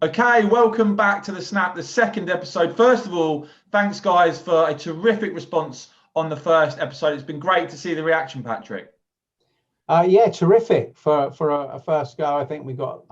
Okay, welcome back to the Snap, the second episode. First of all, thanks guys for a terrific response on the first episode. It's been great to see the reaction, Patrick. Yeah, terrific for a first go. I think we got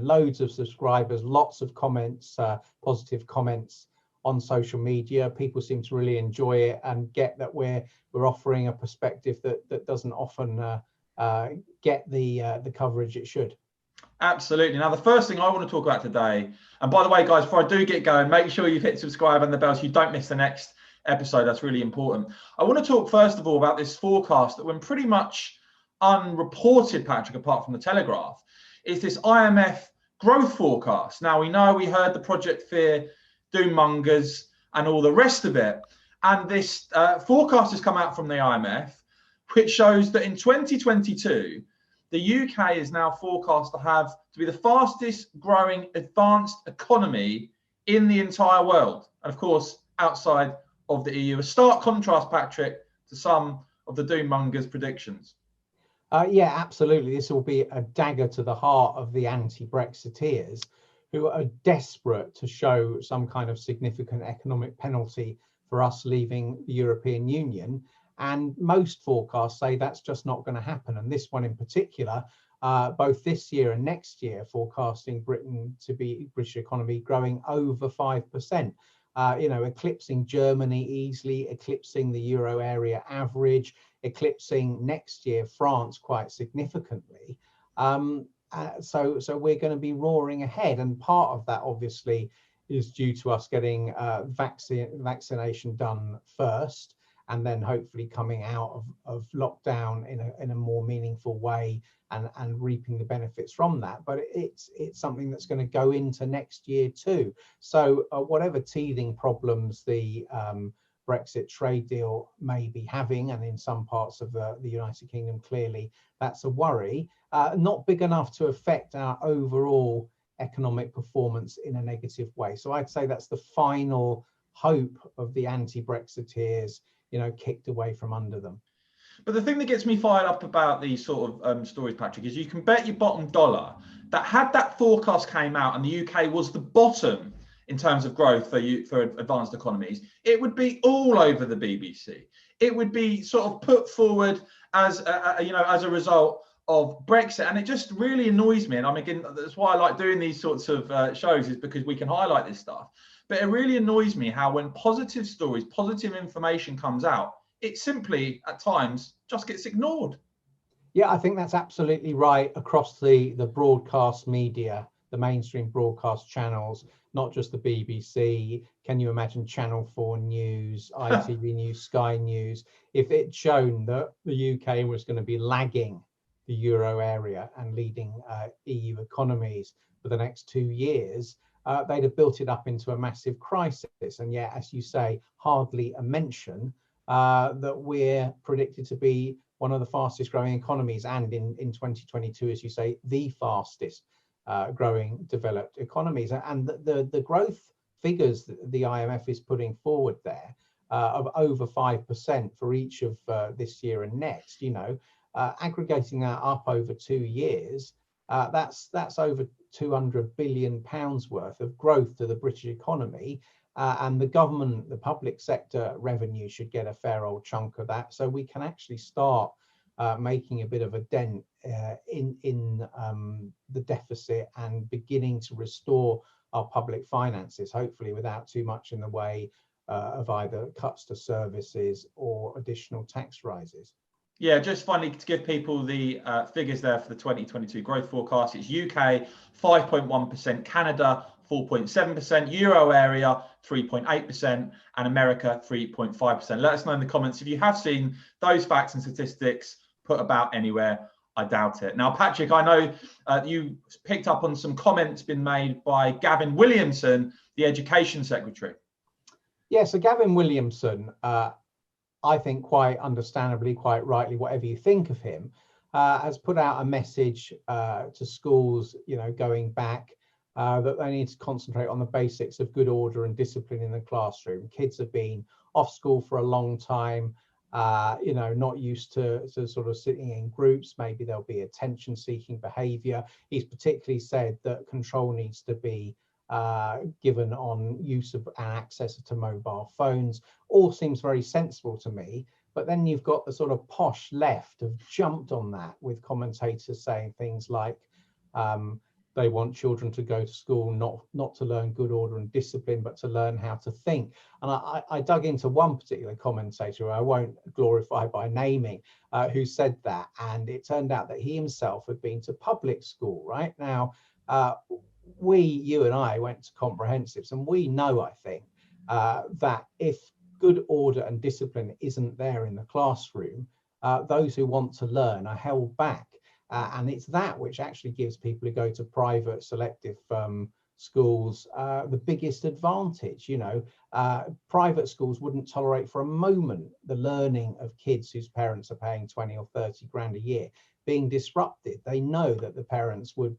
loads of subscribers, lots of comments, positive comments on social media. People seem to really enjoy it and get that we're offering a perspective that doesn't often get the coverage it should. Absolutely. Now, the first thing I want to talk about today, and by the way, guys, before I do get going, make sure you hit subscribe and the bell so you don't miss the next episode. That's really important. I want to talk first of all about this forecast that went pretty much unreported, Patrick, apart from the Telegraph, is this IMF growth forecast. Now, we heard the Project Fear doommongers and all the rest of it. And this forecast has come out from the IMF, which shows that in 2022, the UK is now forecast to be the fastest growing advanced economy in the entire world. And of course, outside of the EU. A stark contrast, Patrick, to some of the doommongers' predictions. Yeah, absolutely. This will be a dagger to the heart of the anti-Brexiteers who are desperate to show some kind of significant economic penalty for us leaving the European Union. And most forecasts say that's just not going to happen. And this one in particular, both this year and next year, forecasting British economy growing over 5%. Eclipsing Germany easily, eclipsing the euro area average, eclipsing next year France quite significantly. So we're going to be roaring ahead, and part of that obviously is due to us getting vaccination done first, and then hopefully coming out of lockdown in a more meaningful way and reaping the benefits from that. But it's something that's going to go into next year too. So whatever teething problems the Brexit trade deal may be having, and in some parts of the United Kingdom, clearly that's a worry, not big enough to affect our overall economic performance in a negative way. So I'd say that's the final hope of the anti-Brexiteers, kicked away from under them. But the thing that gets me fired up about these sort of stories, Patrick, is you can bet your bottom dollar that had that forecast came out and the UK was the bottom in terms of growth for advanced economies, it would be all over the BBC. It would be sort of put forward as a result of Brexit, and it just really annoys me. And again, that's why I like doing these sorts of shows, is because we can highlight this stuff. But it really annoys me how when positive stories, positive information comes out, it simply at times just gets ignored. Yeah, I think that's absolutely right across the broadcast media, the mainstream broadcast channels, not just the BBC. Can you imagine Channel 4 News, ITV News, Sky News? If it's shown that the UK was going to be lagging the euro area and leading EU economies for the next 2 years, they'd have built it up into a massive crisis. And yet, as you say, hardly a mention that we're predicted to be one of the fastest growing economies, and in 2022, as you say, the fastest growing developed economies. And the growth figures that the IMF is putting forward there of over 5% for each of this year and next, aggregating that up over 2 years, that's over 200 billion pounds worth of growth to the British economy. And the government, the public sector revenue should get a fair old chunk of that. So we can actually start making a bit of a dent in the deficit and beginning to restore our public finances, hopefully without too much in the way of either cuts to services or additional tax rises. Yeah, just finally to give people the figures there for the 2022 growth forecast, it's UK 5.1%, Canada 4.7%, Euro area 3.8%, and America 3.5%. Let us know in the comments if you have seen those facts and statistics put about anywhere. I doubt it. Now, Patrick, I know you picked up on some comments been made by Gavin Williamson, the Education Secretary. Yeah, so Gavin Williamson, I think quite understandably, quite rightly, whatever you think of him, has put out a message to schools, going back, that they need to concentrate on the basics of good order and discipline in the classroom. Kids have been off school for a long time, not used to sort of sitting in groups. Maybe there'll be attention-seeking behaviour. He's particularly said that control needs to be given on use of and access to mobile phones, all seems very sensible to me. But then you've got the sort of posh left have jumped on that, with commentators saying things like they want children to go to school not to learn good order and discipline, but to learn how to think. And I dug into one particular commentator, who I won't glorify by naming, who said that, and it turned out that he himself had been to public school. Right now, you and I went to comprehensives, and we know, I think, that if good order and discipline isn't there in the classroom, those who want to learn are held back. And it's that which actually gives people who go to private selective schools the biggest advantage. Private schools wouldn't tolerate for a moment the learning of kids whose parents are paying 20 or 30 grand a year being disrupted. They know that the parents would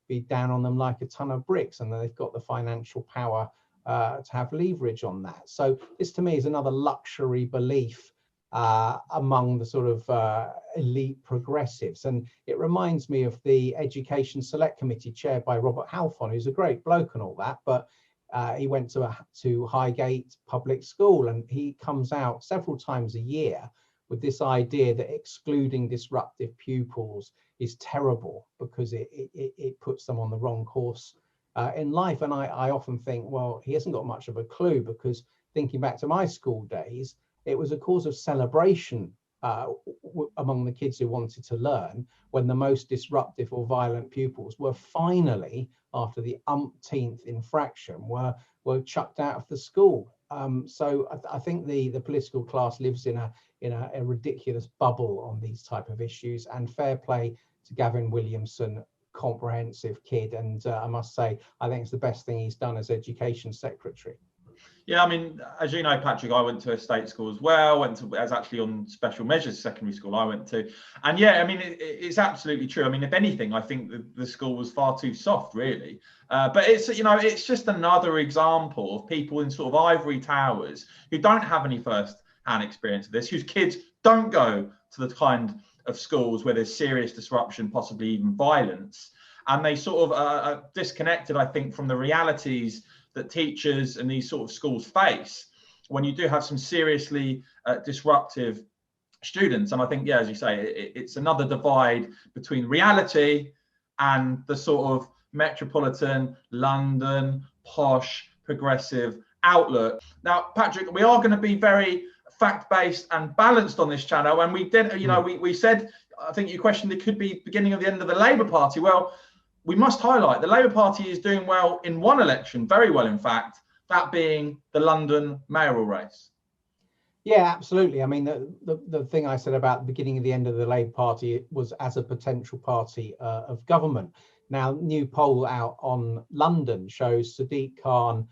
be down on them like a ton of bricks, and they've got the financial power to have leverage on that. So this to me is another luxury belief among the sort of elite progressives. And it reminds me of the Education Select Committee chaired by Robert Halfon, who's a great bloke and all that, but he went to Highgate Public School, and he comes out several times a year with this idea that excluding disruptive pupils is terrible because it puts them on the wrong course in life. And I often think, well, he hasn't got much of a clue, because thinking back to my school days, it was a cause of celebration among the kids who wanted to learn when the most disruptive or violent pupils were finally, after the umpteenth infraction, were chucked out of the school. So I think the political class lives in a ridiculous bubble on these type of issues. And fair play to Gavin Williamson, comprehensive kid, and I must say, I think it's the best thing he's done as Education Secretary. Yeah, I mean, as you know, Patrick, I went to a state school as well. As actually on special measures secondary school I went to. And yeah, I mean, it's absolutely true. I mean, if anything, I think the school was far too soft, really. But it's just another example of people in sort of ivory towers who don't have any first-hand experience of this, whose kids don't go to the kind of schools where there's serious disruption, possibly even violence. And they sort of are disconnected, I think, from the realities that teachers and these sort of schools face when you do have some seriously disruptive students. And I think, yeah, as you say, it's another divide between reality and the sort of metropolitan, London, posh, progressive outlook. Now, Patrick, we are going to be very fact-based and balanced on this channel. And we did, we said, I think you questioned it could be beginning of the end of the Labour Party. Well, we must highlight the Labour Party is doing well in one election, very well, in fact, that being the London mayoral race. Yeah, absolutely. I mean, the thing I said about the beginning of the end of the Labour Party was as a potential party of government. Now, new poll out on London shows Sadiq Khan,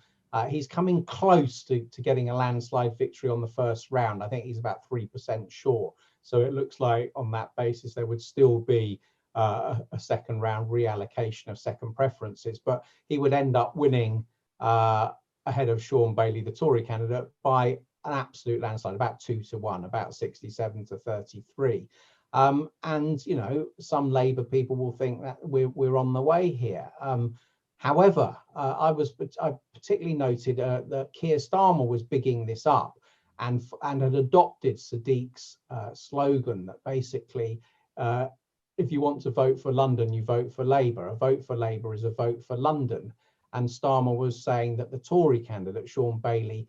he's coming close to getting a landslide victory on the first round. I think he's about 3% short. So it looks like on that basis, there would still be a second round reallocation of second preferences, but he would end up winning ahead of Sean Bailey, the Tory candidate, by an absolute landslide, about 2-1, about 67 to 33. And some Labour people will think that we're on the way here. However, I particularly noted that Keir Starmer was bigging this up and had adopted Sadiq's slogan that basically, if you want to vote for London, you vote for Labour. A vote for Labour is a vote for London. And Starmer was saying that the Tory candidate, Sean Bailey,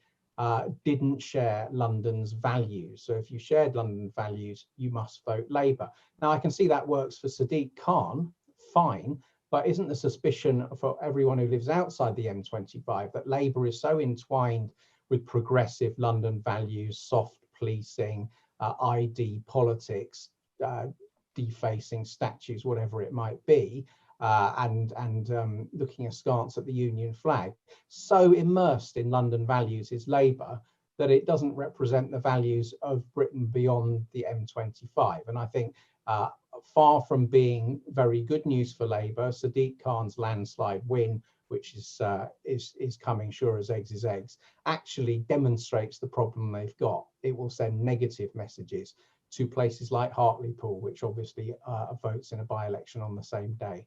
didn't share London's values. So if you shared London values, you must vote Labour. Now, I can see that works for Sadiq Khan, fine, but isn't the suspicion for everyone who lives outside the M25 that Labour is so entwined with progressive London values, soft policing, ID politics, defacing statues, whatever it might be, and looking askance at the Union flag, so immersed in London values is Labour that it doesn't represent the values of Britain beyond the M25. And I think far from being very good news for Labour, Sadiq Khan's landslide win, which is coming sure as eggs is eggs, actually demonstrates the problem they've got. It will send negative messages to places like Hartlepool, which obviously votes in a by-election on the same day.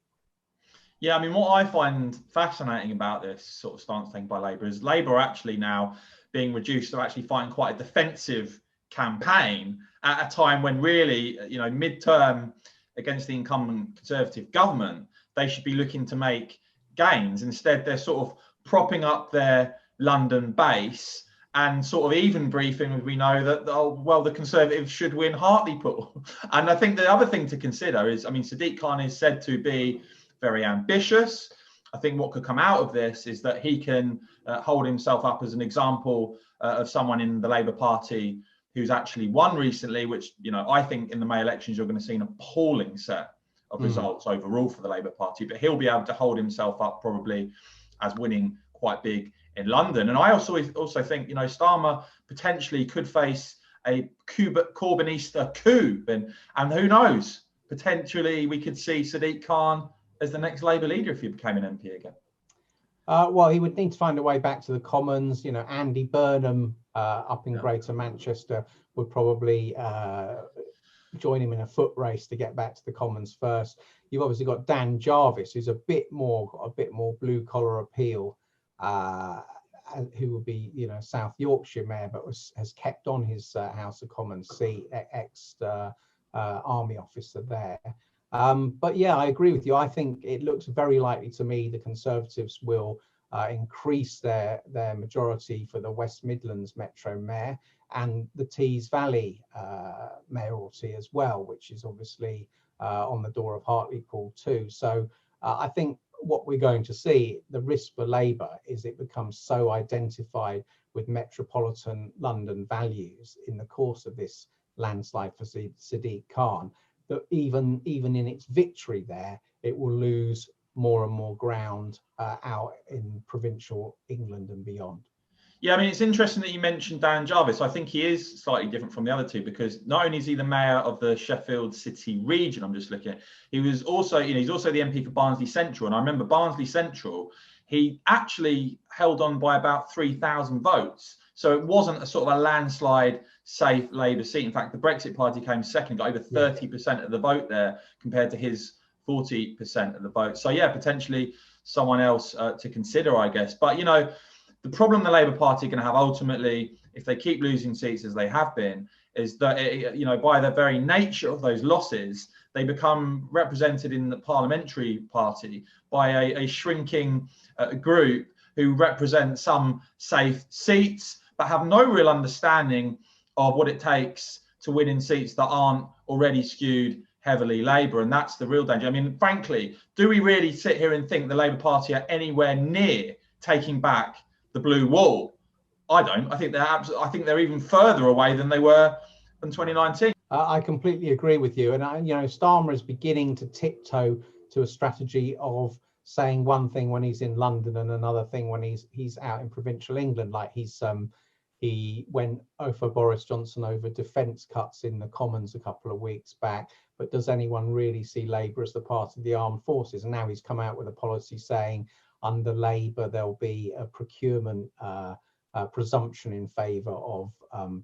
Yeah, I mean, what I find fascinating about this sort of stance taken by Labour is Labour are actually now being reduced to actually fighting quite a defensive campaign at a time when really, mid-term against the incumbent Conservative government, they should be looking to make gains. Instead, they're sort of propping up their London base and sort of even briefing, as we know, that, the Conservatives should win Hartlepool. And I think the other thing to consider is, I mean, Sadiq Khan is said to be very ambitious. I think what could come out of this is that he can hold himself up as an example of someone in the Labour Party who's actually won recently, which, I think in the May elections, you're going to see an appalling set of results overall for the Labour Party, but he'll be able to hold himself up probably as winning quite big in London. And I also think, Starmer potentially could face a Corbynista coup, and who knows, potentially we could see Sadiq Khan as the next Labour leader if he became an MP again. Well, he would need to find a way back to the Commons. Andy Burnham up in Greater Manchester would probably join him in a foot race to get back to the Commons first. You've obviously got Dan Jarvis, who's a bit more blue collar appeal, who would be South Yorkshire mayor, but has kept on his House of Commons seat, ex army officer there. But yeah, I agree with you. I think it looks very likely to me the Conservatives will increase their majority for the West Midlands Metro Mayor and the Tees Valley mayoralty as well, which is obviously on the door of Hartlepool too. So I think what we're going to see, the risk for Labour is it becomes so identified with metropolitan London values in the course of this landslide for Sadiq Khan, that even in its victory there, it will lose more and more ground out in provincial England and beyond. Yeah, I mean, it's interesting that you mentioned Dan Jarvis. I think he is slightly different from the other two because not only is he the mayor of the Sheffield City region, I'm just looking at, he was also, he's also the MP for Barnsley Central. And I remember Barnsley Central, he actually held on by about 3,000 votes. So it wasn't a sort of a landslide safe Labour seat. In fact, the Brexit Party came second, got over 30% of the vote there compared to his 40% of the vote. So yeah, potentially someone else to consider, I guess. But, the problem the Labour Party are going to have ultimately, if they keep losing seats as they have been, is that, by the very nature of those losses, they become represented in the parliamentary party by a shrinking group who represent some safe seats, but have no real understanding of what it takes to win in seats that aren't already skewed heavily Labour. And that's the real danger. I mean, frankly, do we really sit here and think the Labour Party are anywhere near taking back the blue wall? I don't. I think they're even further away than they were in 2019. I completely agree with you. And Starmer is beginning to tiptoe to a strategy of saying one thing when he's in London and another thing when he's out in provincial England. Like he went for Boris Johnson over defence cuts in the Commons a couple of weeks back. But does anyone really see Labour as the part of the armed forces? And now he's come out with a policy saying under Labour there'll be a procurement presumption in favour of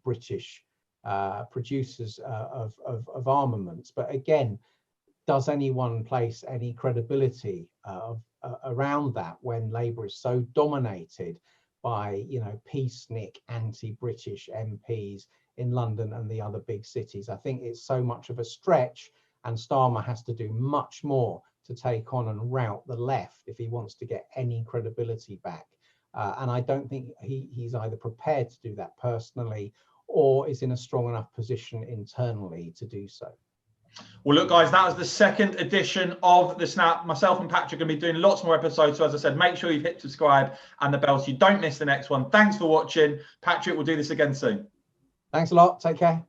British producers of armaments. But again, does anyone place any credibility around that when Labour is so dominated by peacenik anti-British MPs in London and the other big cities? I think it's so much of a stretch, and Starmer has to do much more to take on and rout the left if he wants to get any credibility back. And I don't think he's either prepared to do that personally or is in a strong enough position internally to do so. Well, look, guys, that was the second edition of The Snap. Myself and Patrick are going to be doing lots more episodes. So as I said, make sure you've hit subscribe and the bell so you don't miss the next one. Thanks for watching. Patrick, we'll do this again soon. Thanks a lot. Take care.